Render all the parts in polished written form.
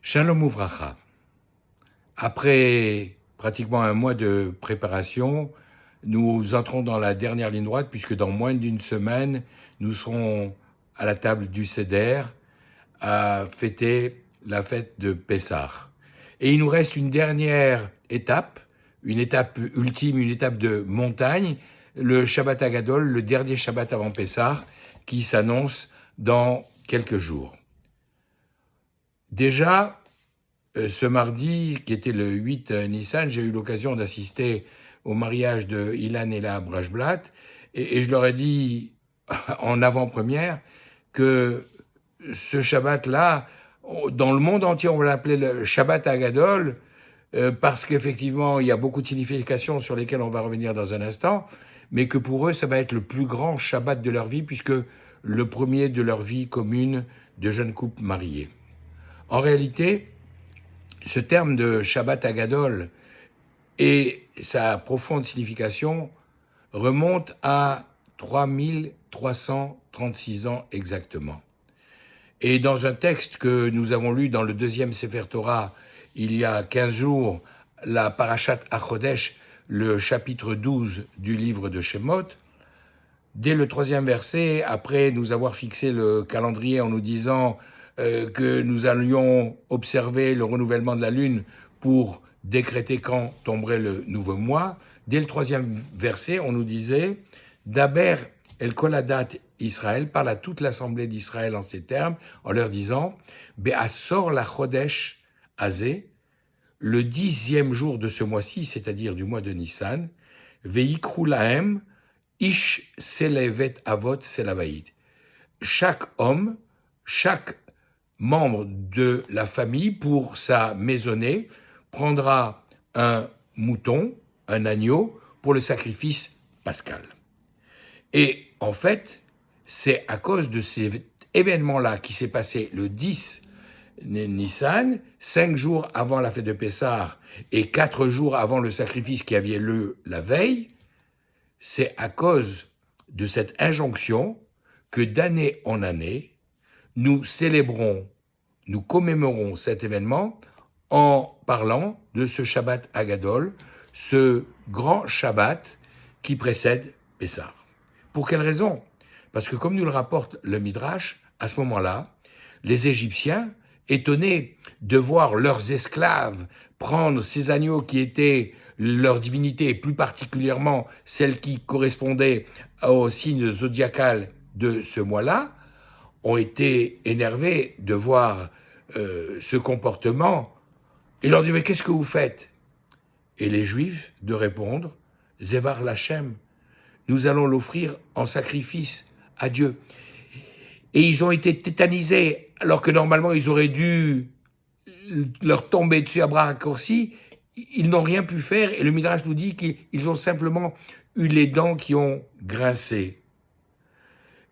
Shalom Ouvracha. Après pratiquement un mois de préparation, nous entrons dans la dernière ligne droite puisque dans moins d'une semaine, nous serons à la table du Seder à fêter la fête de Pessah. Et il nous reste une dernière étape, une étape ultime, une étape de montagne, le Shabbat Hagadol, le dernier Shabbat avant Pessah, qui s'annonce dans quelques jours. Déjà, ce mardi, qui était le 8 Nissan, j'ai eu l'occasion d'assister au mariage de Ilan et Léa Brashblatt, et je leur ai dit en avant-première que ce Shabbat-là, dans le monde entier, on va l'appeler le Shabbat Hagadol, parce qu'effectivement, il y a beaucoup de significations sur lesquelles on va revenir dans un instant, mais que pour eux, ça va être le plus grand Shabbat de leur vie, puisque le premier de leur vie commune de jeunes couples mariés. En réalité, ce terme de Shabbat Hagadol et sa profonde signification remonte à 3336 ans exactement. Et dans un texte que nous avons lu dans le deuxième Sefer Torah, il y a 15 jours, la Parashat Achodesh, le chapitre 12 du livre de Shemot, dès le troisième verset, après nous avoir fixé le calendrier en nous disant que nous allions observer le renouvellement de la lune pour décréter quand tomberait le nouveau mois, dès le troisième verset, on nous disait « Daber el koladat Israël » parle à toute l'assemblée d'Israël en ces termes, en leur disant « Be'asor la chodesh azé » le 10e jour de ce mois-ci, c'est-à-dire du mois de Nissan, « Ve'ikru lahem » Ish selevet avot selavaïd. Chaque homme, chaque membre de la famille, pour sa maisonnée, prendra un mouton, un agneau, pour le sacrifice pascal. Et en fait, c'est à cause de cet événement-là qui s'est passé le 10 Nissan, 5 jours avant la fête de Pessah et 4 jours avant le sacrifice qui avait lieu la veille, c'est à cause de cette injonction que d'année en année, nous célébrons, nous commémorons cet événement en parlant de ce Shabbat Hagadol, ce grand Shabbat qui précède Pessah. Pour quelle raison ? Parce que comme nous le rapporte le Midrash, à ce moment-là, les Égyptiens, étonnés de voir leurs esclaves prendre ces agneaux qui étaient leur divinité, et plus particulièrement celle qui correspondait au signe zodiacal de ce mois-là, ont été énervés de voir ce comportement et leur dit « Mais qu'est-ce que vous faites ?» Et les Juifs de répondre « Zevar Lachem, nous allons l'offrir en sacrifice à Dieu. » Et ils ont été tétanisés, alors que normalement ils auraient dû leur tomber dessus à bras raccourcis. Ils n'ont rien pu faire et le Midrash nous dit qu'ils ont simplement eu les dents qui ont grincé.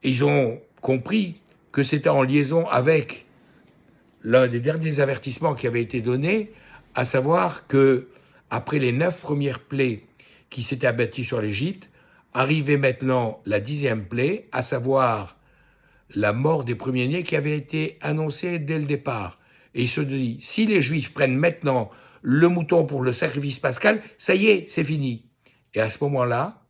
Et ils ont compris que c'était en liaison avec l'un des derniers avertissements qui avait été donné, à savoir que après les 9 premières plaies qui s'étaient abattues sur l'Égypte, arrivait maintenant la 10e plaie, à savoir la mort des premiers-nés qui avait été annoncée dès le départ. Et il se dit, si les Juifs prennent maintenant le mouton pour le sacrifice pascal, ça y est, c'est fini. Et à ce moment-là,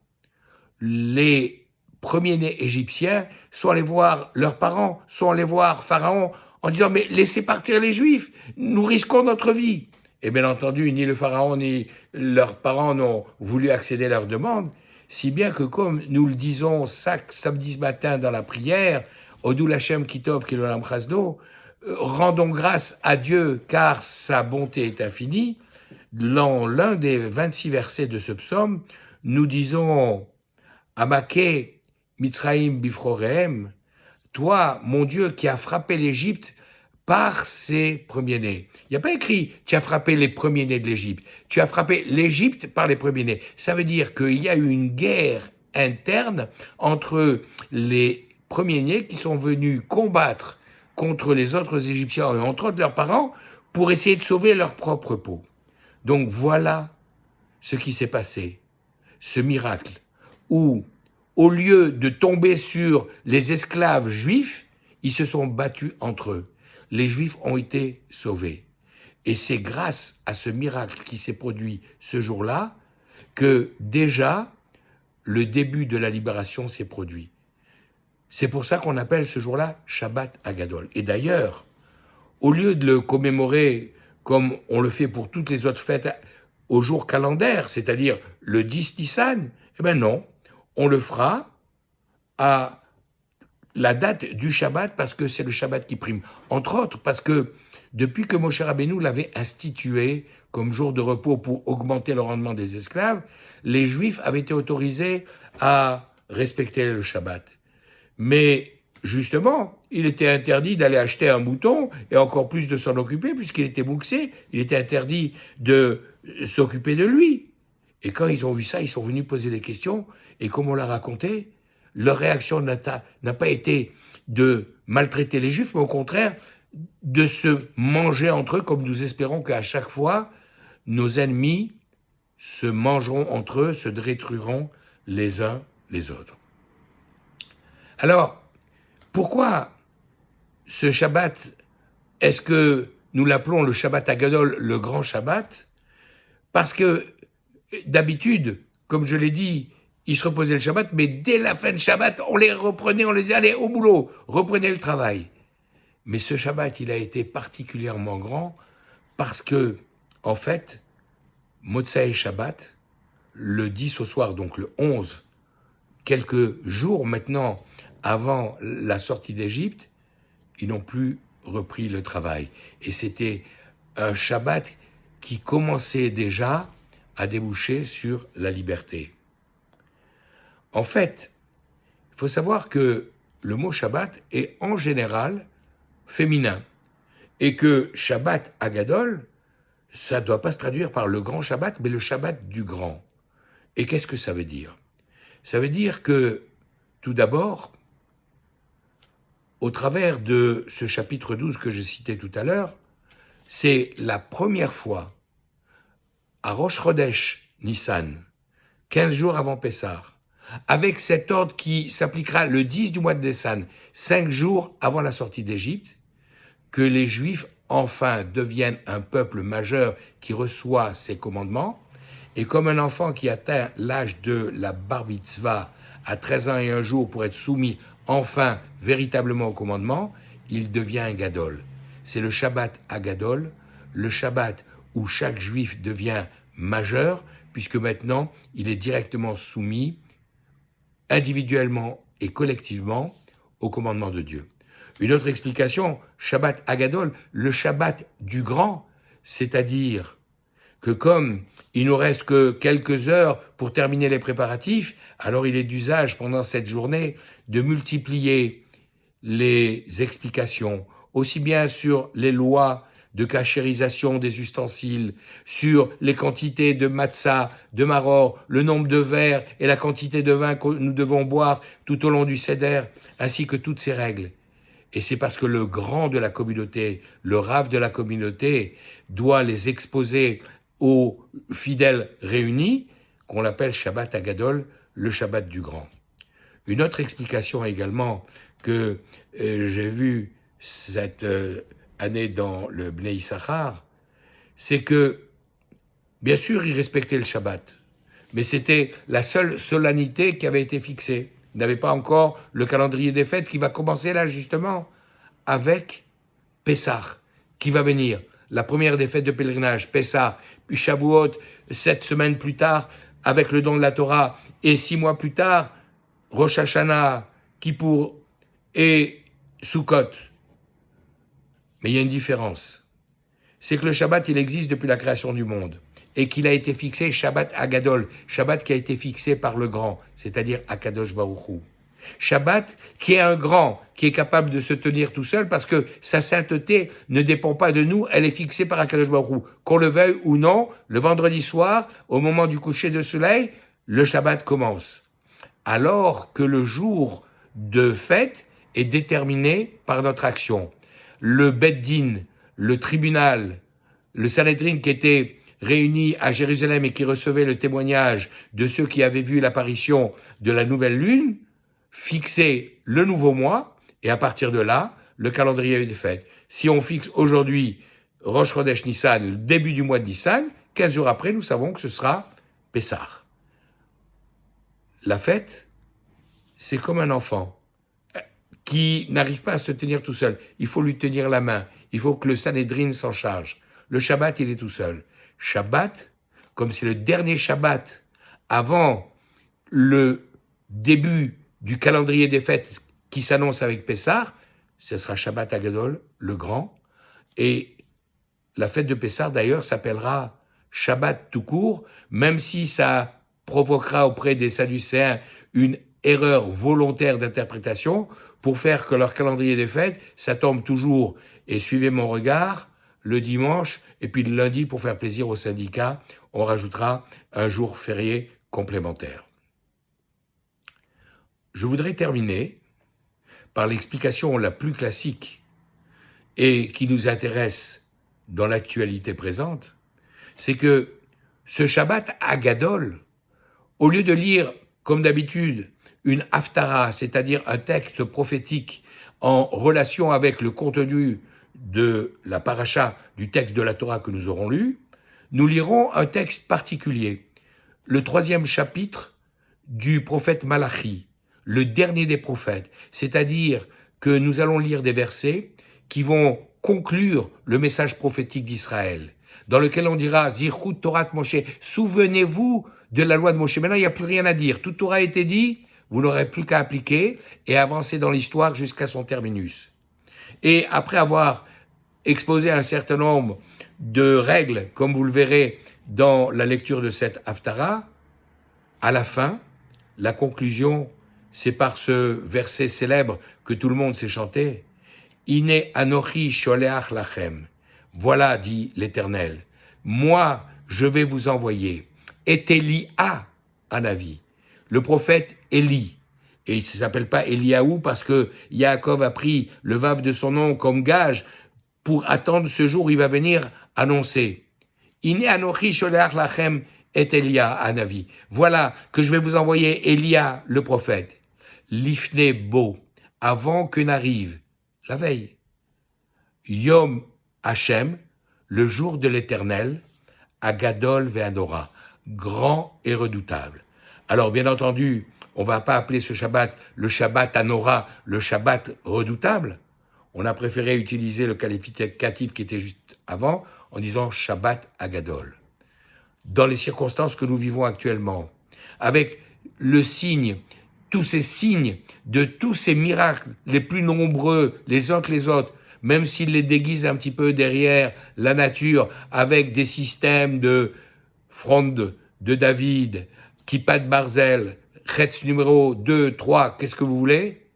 les premiers-nés égyptiens sont allés voir leurs parents, sont allés voir Pharaon en disant « Mais laissez partir les Juifs, nous risquons notre vie ». Et bien entendu, ni le Pharaon ni leurs parents n'ont voulu accéder à leur demande, si bien que comme nous le disons chaque samedi matin dans la prière, « Odou Lachem Kitov Kilolam Chasdo », rendons grâce à Dieu car sa bonté est infinie. Dans l'un des 26 versets de ce psaume, nous disons Amake Mitzraim Bifrorehem, toi, mon Dieu, qui as frappé l'Égypte par ses premiers-nés. Il n'y a pas écrit tu as frappé les premiers-nés de l'Égypte. Tu as frappé l'Égypte par les premiers-nés. Ça veut dire qu'il y a eu une guerre interne entre les premiers-nés qui sont venus combattre contre les autres Égyptiens, et entre autres leurs parents, pour essayer de sauver leur propre peau. Donc voilà ce qui s'est passé, ce miracle, où au lieu de tomber sur les esclaves juifs, ils se sont battus entre eux. Les Juifs ont été sauvés. Et c'est grâce à ce miracle qui s'est produit ce jour-là que déjà le début de la libération s'est produit. C'est pour ça qu'on appelle ce jour-là Shabbat Hagadol. Et d'ailleurs, au lieu de le commémorer comme on le fait pour toutes les autres fêtes au jour calendaire, c'est-à-dire le 10 Nissan, eh bien non, on le fera à la date du Shabbat parce que c'est le Shabbat qui prime. Entre autres parce que depuis que Moshe Rabbeinu l'avait institué comme jour de repos pour augmenter le rendement des esclaves, les Juifs avaient été autorisés à respecter le Shabbat. Mais justement, il était interdit d'aller acheter un mouton et encore plus de s'en occuper puisqu'il était bouxé. Il était interdit de s'occuper de lui. Et quand ils ont vu ça, ils sont venus poser des questions. Et comme on l'a raconté, leur réaction n'a pas été de maltraiter les Juifs, mais au contraire, de se manger entre eux, comme nous espérons qu'à chaque fois, nos ennemis se mangeront entre eux, se détruiront les uns les autres. Alors, pourquoi ce Shabbat, est-ce que nous l'appelons le Shabbat Hagadol, le grand Shabbat? Parce que d'habitude, comme je l'ai dit, ils se reposaient le Shabbat, mais dès la fin de Shabbat, on les reprenait, on les disait, allez, au boulot, reprenez le travail. Mais ce Shabbat, il a été particulièrement grand parce que, en fait, Motsai Shabbat, le 10 au soir, donc le 11, quelques jours maintenant avant la sortie d'Égypte, ils n'ont plus repris le travail. Et c'était un Shabbat qui commençait déjà à déboucher sur la liberté. En fait, il faut savoir que le mot Shabbat est en général féminin et que Shabbat Hagadol, ça ne doit pas se traduire par le grand Shabbat, mais le Shabbat du grand. Et qu'est-ce que ça veut dire? Ça veut dire que, tout d'abord, au travers de ce chapitre 12 que je citais tout à l'heure, c'est la première fois à Rosh Chodesh Nissan, 15 jours avant Pessah, avec cet ordre qui s'appliquera le 10 du mois de Nissan, 5 jours avant la sortie d'Égypte, que les Juifs enfin deviennent un peuple majeur qui reçoit ces commandements, et comme un enfant qui atteint l'âge de la bar mitzvah à 13 ans et un jour pour être soumis enfin véritablement au commandement, il devient un gadol. C'est le Shabbat Hagadol, le Shabbat où chaque Juif devient majeur, puisque maintenant il est directement soumis individuellement et collectivement au commandement de Dieu. Une autre explication, Shabbat Hagadol, le Shabbat du grand, c'est-à-dire que comme il nous reste que quelques heures pour terminer les préparatifs, alors il est d'usage pendant cette journée de multiplier les explications, aussi bien sur les lois de cachérisation des ustensiles, sur les quantités de matzah, de maror, le nombre de verres et la quantité de vin que nous devons boire tout au long du seder, ainsi que toutes ces règles. Et c'est parce que le grand de la communauté, le rav de la communauté, doit les exposer aux fidèles réunis, qu'on l'appelle Shabbat Hagadol, le Shabbat du grand. Une autre explication également que j'ai vue cette année dans le Bnei Issachar, c'est que, bien sûr, ils respectaient le Shabbat, mais c'était la seule solennité qui avait été fixée. Ils n'avaient pas encore le calendrier des fêtes qui va commencer là, justement, avec Pessah, qui va venir. La première des fêtes de pèlerinage, Pessah, puis Shavuot, 7 semaines plus tard, avec le don de la Torah, et 6 mois plus tard, Rosh Hashanah, Kippour et Sukkot. Mais il y a une différence. C'est que le Shabbat, il existe depuis la création du monde, et qu'il a été fixé Shabbat Hagadol, Shabbat qui a été fixé par le grand, c'est-à-dire Akadosh Baruch Hu. Shabbat qui est un grand, qui est capable de se tenir tout seul parce que sa sainteté ne dépend pas de nous, elle est fixée par Akadosh Baruch Hu. Qu'on le veuille ou non, le vendredi soir, au moment du coucher de soleil, le Shabbat commence. Alors que le jour de fête est déterminé par notre action. Le Beth Din, le tribunal, le Sanhedrin qui était réuni à Jérusalem et qui recevait le témoignage de ceux qui avaient vu l'apparition de la nouvelle lune, fixer le nouveau mois, et à partir de là, le calendrier des fêtes. Si on fixe aujourd'hui Rosh Chodesh Nissan, le début du mois de Nissan. 15 jours après, nous savons que ce sera Pessah. La fête, c'est comme un enfant qui n'arrive pas à se tenir tout seul. Il faut lui tenir la main. Il faut que le Sanhédrin s'en charge. Le Shabbat, il est tout seul. Shabbat, comme c'est le dernier Shabbat avant le début du calendrier des fêtes qui s'annonce avec Pessah, ce sera Shabbat Agadol, le grand. Et la fête de Pessah, d'ailleurs, s'appellera Shabbat tout court, même si ça provoquera auprès des Sadducéens une erreur volontaire d'interprétation pour faire que leur calendrier des fêtes, ça tombe toujours, et suivez mon regard, le dimanche, et puis le lundi, pour faire plaisir aux syndicats, on rajoutera un jour férié complémentaire. Je voudrais terminer par l'explication la plus classique et qui nous intéresse dans l'actualité présente, c'est que ce Shabbat Agadol, au lieu de lire, comme d'habitude, une haftara, c'est-à-dire un texte prophétique en relation avec le contenu de la paracha, du texte de la Torah que nous aurons lu, nous lirons un texte particulier, le 3e chapitre du prophète Malachi, le dernier des prophètes, c'est-à-dire que nous allons lire des versets qui vont conclure le message prophétique d'Israël, dans lequel on dira « Zirchut Torat Moshe », souvenez-vous de la loi de Moshe. Maintenant, il n'y a plus rien à dire. Tout aura été dit, vous n'aurez plus qu'à appliquer et avancer dans l'histoire jusqu'à son terminus. Et après avoir exposé un certain nombre de règles, comme vous le verrez dans la lecture de cette Haftara, à la fin, la conclusion, c'est par ce verset célèbre que tout le monde sait chanter. « Ine anochi sholeach lachem » Voilà, dit l'Éternel, moi, je vais vous envoyer. Et Élia, Hanavi, le prophète Élie. Et il ne s'appelle pas Eliaou parce que Yaakov a pris le vav de son nom comme gage pour attendre ce jour où il va venir annoncer. Ine anochi sholeach lachem et Elia, Hanavi. Voilà que je vais vous envoyer Élia, le prophète. Lifne bo, avant que n'arrive, la veille, Yom Hachem, le jour de l'Éternel, Agadol ve'anora, grand et redoutable. Alors, bien entendu, on ne va pas appeler ce Shabbat le Shabbat Anora, le Shabbat redoutable. On a préféré utiliser le qualificatif qui était juste avant, en disant Shabbat Agadol. Dans les circonstances que nous vivons actuellement, avec le signe, tous ces signes de tous ces miracles, les plus nombreux les uns que les autres, même s'ils les déguisent un petit peu derrière la nature, avec des systèmes de fronde de David, Kippat Barzel, Chetz numéro 2, 3, qu'est-ce que vous voulez?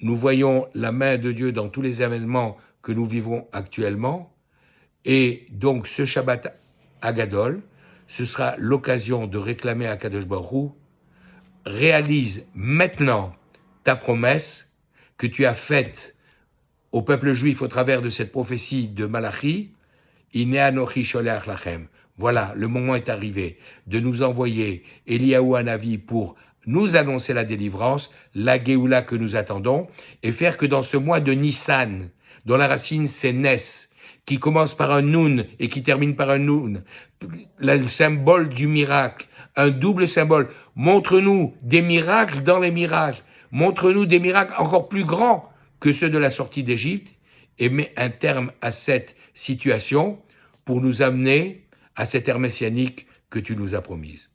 Nous voyons la main de Dieu dans tous les événements que nous vivons actuellement, et donc ce Shabbat Agadol, ce sera l'occasion de réclamer à Kadosh Baruch Hu, réalise maintenant ta promesse que tu as faite au peuple juif au travers de cette prophétie de Malachi, Ine anochi sholeach lachem. Voilà, le moment est arrivé de nous envoyer Eliaou Hanavi pour nous annoncer la délivrance, la Géoula que nous attendons, et faire que dans ce mois de Nissan, dont la racine c'est Nes, qui commence par un Nun et qui termine par un Nun, le symbole du miracle, un double symbole, montre-nous des miracles dans les miracles, montre-nous des miracles encore plus grands que ceux de la sortie d'Égypte, et met un terme à cette situation pour nous amener à cette ère messianique que tu nous as promise.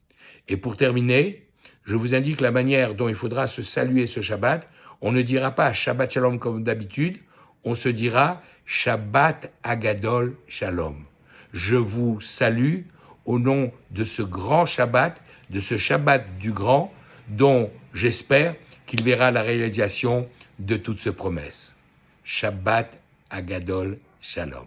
Et pour terminer, je vous indique la manière dont il faudra se saluer ce Shabbat. On ne dira pas Shabbat Shalom comme d'habitude, on se dira Shabbat Agadol Shalom. Je vous salue au nom de ce grand Shabbat, de ce Shabbat du grand, dont j'espère qu'il verra la réalisation de toute cette promesse. Shabbat Agadol Shalom.